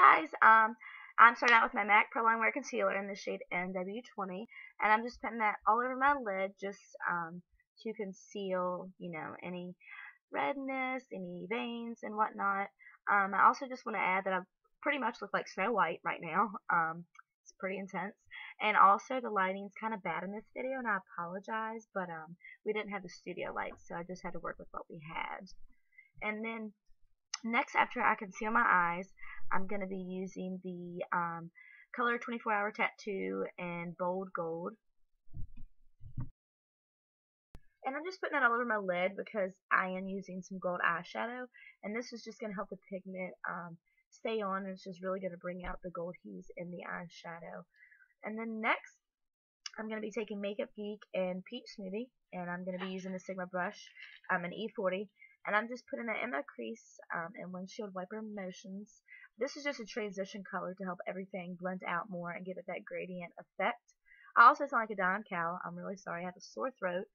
guys, I'm starting out with my MAC Pro Longwear Concealer in the shade NW20, and I'm just putting that all over my lid just to conceal, any redness, any veins and whatnot. I also just want to add that I pretty much look like Snow White right now. It's pretty intense. And also the lighting's kind of bad in this video, and I apologize, but we didn't have the studio lights, so I just had to work with what we had. And then next, after I conceal my eyes, I'm going to be using the Color 24 Hour Tattoo in Bold Gold. And I'm just putting that all over my lid because I am using some gold eyeshadow. And this is just going to help the pigment stay on. And it's just really going to bring out the gold hues in the eyeshadow. And then next, I'm going to be taking Makeup Geek and Peach Smoothie. And I'm going to be using the Sigma brush, an E40. And I'm just putting it in my crease and windshield wiper motions. This is just a transition color to help everything blend out more and give it that gradient effect. I also sound like a dying cow. I'm really sorry. I have a sore throat.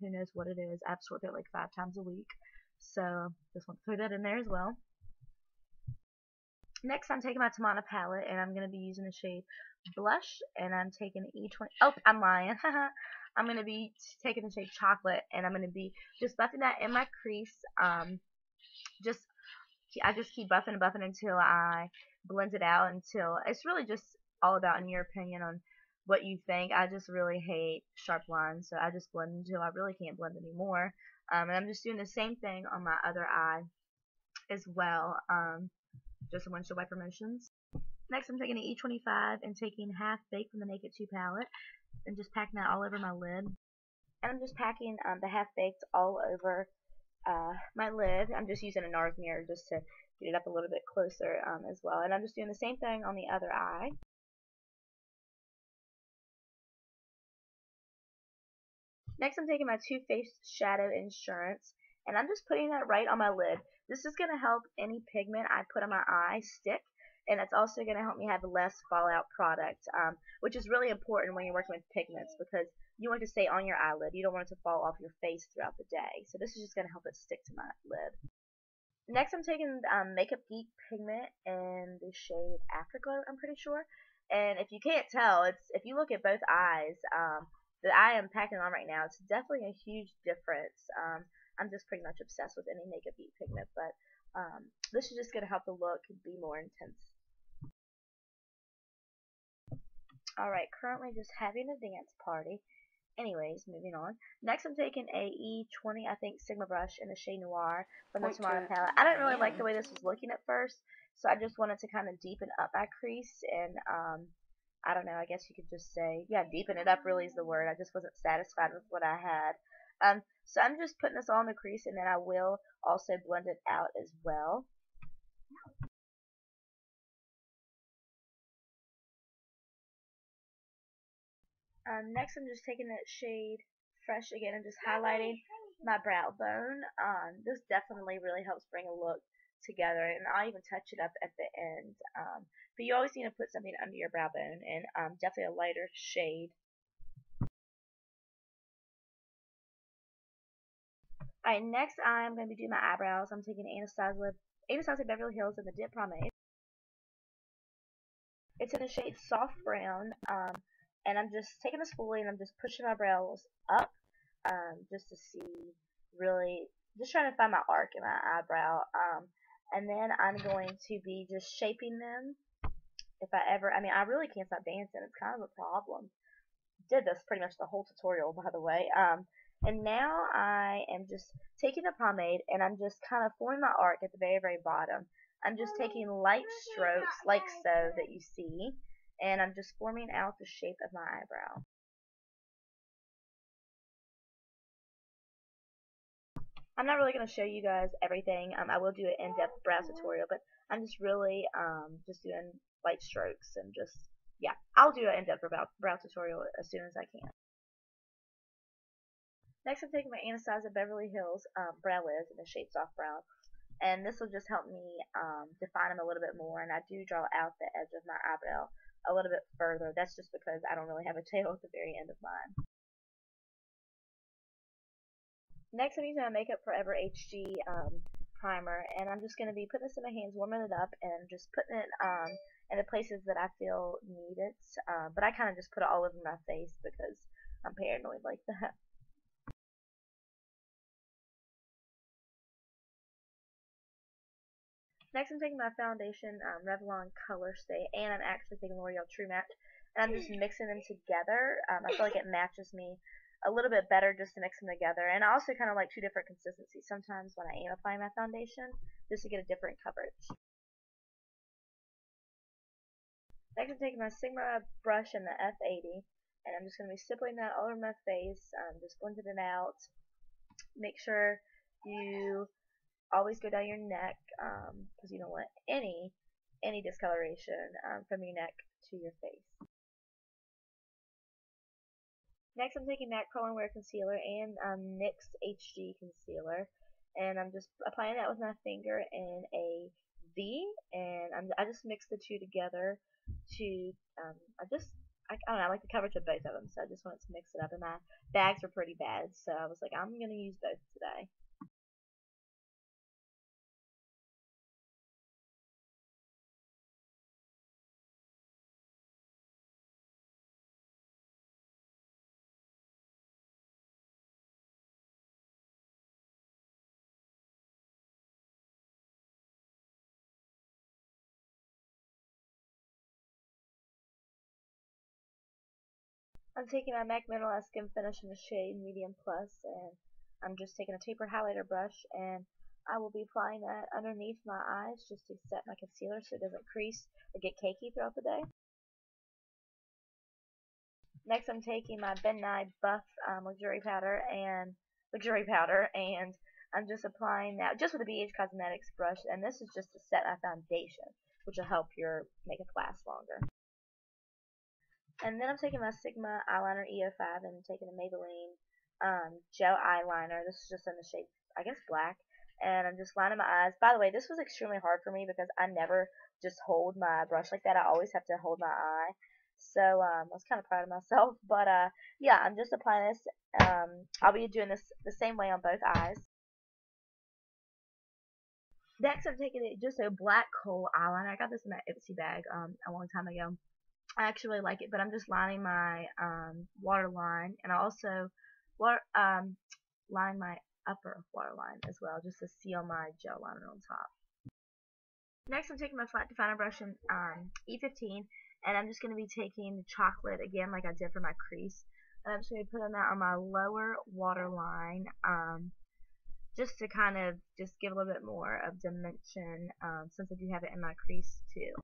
Who knows what it is. I have sore throat like 5 times a week. So just want to throw that in there as well. Next, I'm taking my Tamana palette, and I'm going to be using the shade Blush, and I'm taking the E20. Oh, I'm lying. I'm going to be taking the shade Chocolate, and I'm going to be just buffing that in my crease. I just keep buffing and buffing until I blend it out. Until it's really just all about, in your opinion, on what you think. I just really hate sharp lines, so I just blend until I really can't blend anymore. And I'm just doing the same thing on my other eye as well. Just windshield wiper motions. Next, I'm taking the E25 and taking Half Baked from the Naked 2 palette and just packing that all over my lid. And I'm just packing the Half Baked all over my lid. I'm just using a NARS mirror just to get it up a little bit closer as well. And I'm just doing the same thing on the other eye. Next, I'm taking my Too Faced Shadow Insurance, and I'm just putting that right on my lid. This is going to help any pigment I put on my eye stick, and it's also going to help me have less fallout product, which is really important when you're working with pigments because you want it to stay on your eyelid. You don't want it to fall off your face throughout the day. So this is just going to help it stick to my lid. Next, I'm taking Makeup Geek pigment in the shade Afterglow, I'm pretty sure. And if you can't tell, if you look at both eyes, that I am packing on right now, it's definitely a huge difference. I'm just pretty much obsessed with any Makeup Geek pigment, but this is just going to help the look be more intense. Alright, currently just having a dance party. Anyways, moving on. Next, I'm taking a E20, I think, Sigma brush in the shade Noir from the Tamana palette. I didn't really like the way this was looking at first, so I just wanted to kind of deepen up my crease and I don't know, I guess you could just say, yeah, deepen it up really is the word. I just wasn't satisfied with what I had. So I'm just putting this all in the crease, and then I will also blend it out as well. Next, I'm just taking that shade Fresh again and just highlighting my brow bone. This definitely really helps bring a look together, and I'll even touch it up at the end. But you always need to put something under your brow bone, and definitely a lighter shade. Alright, next I'm going to be doing my eyebrows. I'm taking Anastasia Beverly Hills in the Dip Pomade. It's in the shade Soft Brown, and I'm just taking a spoolie and I'm just pushing my brows up, just to see, really, just trying to find my arc in my eyebrow. And then I'm going to be just shaping them. I really can't stop dancing. It's kind of a problem. Did this pretty much the whole tutorial, by the way. And now I am just taking the pomade and I'm just kind of forming my arc at the very, very bottom. I'm just taking light strokes like so that you see, and I'm just forming out the shape of my eyebrow. I'm not really going to show you guys everything. I will do an in-depth brow tutorial, but I'm just really just doing light strokes and just, yeah, I'll do an in-depth brow tutorial as soon as I can. Next, I'm taking my Anastasia Beverly Hills brow lids in the shade Soft Brown, and this will just help me define them a little bit more, and I do draw out the edge of my eyebrow a little bit further. That's just because I don't really have a tail at the very end of mine. Next, I'm using my Makeup Forever HD primer, and I'm just going to be putting this in my hands, warming it up, and just putting it in the places that I feel need it. But I kind of just put it all over my face because I'm paranoid like that. Next, I'm taking my foundation, Revlon Color Stay, and I'm actually taking L'Oreal True Match, and I'm just mixing them together. I feel like it matches me a little bit better just to mix them together. And I also kind of like two different consistencies sometimes when I am applying my foundation, just to get a different coverage. Next, I'm taking my Sigma brush in the F80, and I'm just going to be stippling that all over my face, just blending it out. Make sure you always go down your neck because you don't want any discoloration from your neck to your face. Next, I'm taking MAC Pro and Wear Concealer and NYX HD Concealer, and I'm just applying that with my finger in a V, and I just mix the two together to I don't know, I like the coverage of both of them, so I just wanted to mix it up, and my bags were pretty bad, so I was like, I'm going to use both today. I'm taking my MAC Mineral Skin Finish in the shade Medium Plus, and I'm just taking a tapered highlighter brush, and I will be applying that underneath my eyes just to set my concealer so it doesn't crease or get cakey throughout the day. Next, I'm taking my Ben Nye Buff Luxury Powder, and I'm just applying that just with a BH Cosmetics brush, and this is just to set my foundation, which will help your makeup last longer. And then I'm taking my Sigma eyeliner EO5 and taking a Maybelline gel eyeliner. This is just in the shade, I guess, black. And I'm just lining my eyes. By the way, this was extremely hard for me because I never just hold my brush like that. I always have to hold my eye. So I was kind of proud of myself. But yeah, I'm just applying this. I'll be doing this the same way on both eyes. Next, I'm taking just a black kohl eyeliner. I got this in that Ipsy bag a long time ago. I actually really like it, but I'm just lining my waterline, and I also line my upper waterline as well, just to seal my gel liner on top. Next, I'm taking my flat definer brush in E15, and I'm just going to be taking the chocolate again, like I did for my crease. And I'm just going to be putting that on my lower waterline, just to kind of just give a little bit more of dimension, since I do have it in my crease too.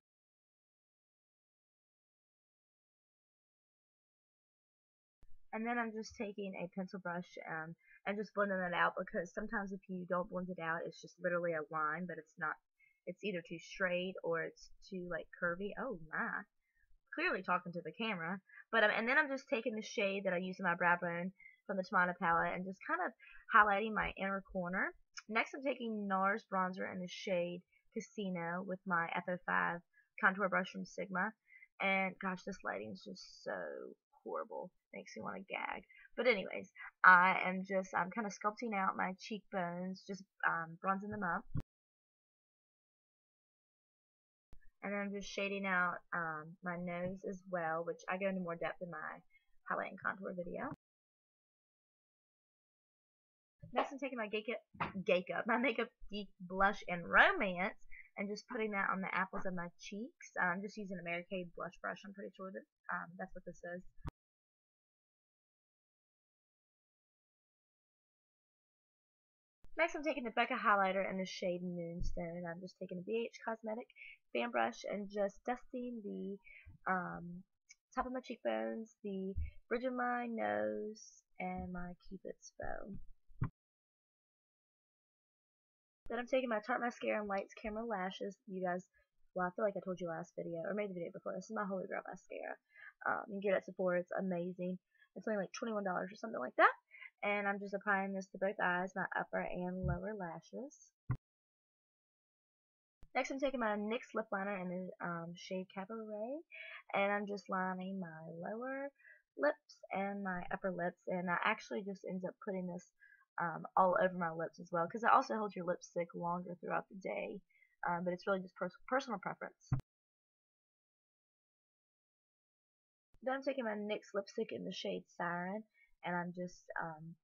And then I'm just taking a pencil brush and just blending it out, because sometimes if you don't blend it out, it's just literally a line, but it's not. It's either too straight or it's too like curvy. Oh my! Clearly talking to the camera. But and then I'm just taking the shade that I use in my brow bone from the Tomato palette and just kind of highlighting my inner corner. Next, I'm taking NARS bronzer in the shade Casino with my F05 contour brush from Sigma. And gosh, this lighting is just so horrible. Makes me want to gag. But anyways, I'm kind of sculpting out my cheekbones, just bronzing them up. And then I'm just shading out my nose as well, which I go into more depth in my highlight and contour video. Next, I'm taking my my Makeup Geek blush in Romance, and just putting that on the apples of my cheeks. I'm just using a Mary Kay blush brush. I'm pretty sure that that's what this is. Next, I'm taking the Becca highlighter in the shade Moonstone. I'm just taking a BH Cosmetic fan brush and just dusting the top of my cheekbones, the bridge of my nose, and my Cupid's bow. Then I'm taking my Tarte Mascara and Lights Camera Lashes. You guys, well, I feel like I told you last video, or maybe the video before. This is my Holy Grail mascara. You can get it at Sephora. It's amazing. It's only like $21 or something like that. And I'm just applying this to both eyes, my upper and lower lashes. Next, I'm taking my NYX lip liner in the shade Cabaret, and I'm just lining my lower lips and my upper lips. And I actually just ended up putting this all over my lips as well, because it also holds your lipstick longer throughout the day. But it's really just personal preference. Then I'm taking my NYX lipstick in the shade Siren, and I'm just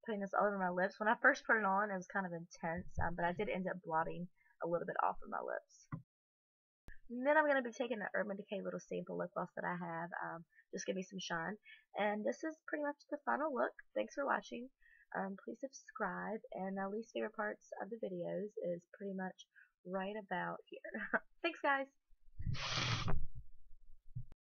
putting this all over my lips. When I first put it on, it was kind of intense, but I did end up blotting a little bit off of my lips. And then I'm going to be taking the Urban Decay little sample lip gloss that I have, just give me some shine. And this is pretty much the final look. Thanks for watching. Please subscribe, and my least favorite parts of the videos is pretty much right about here. Thanks, guys!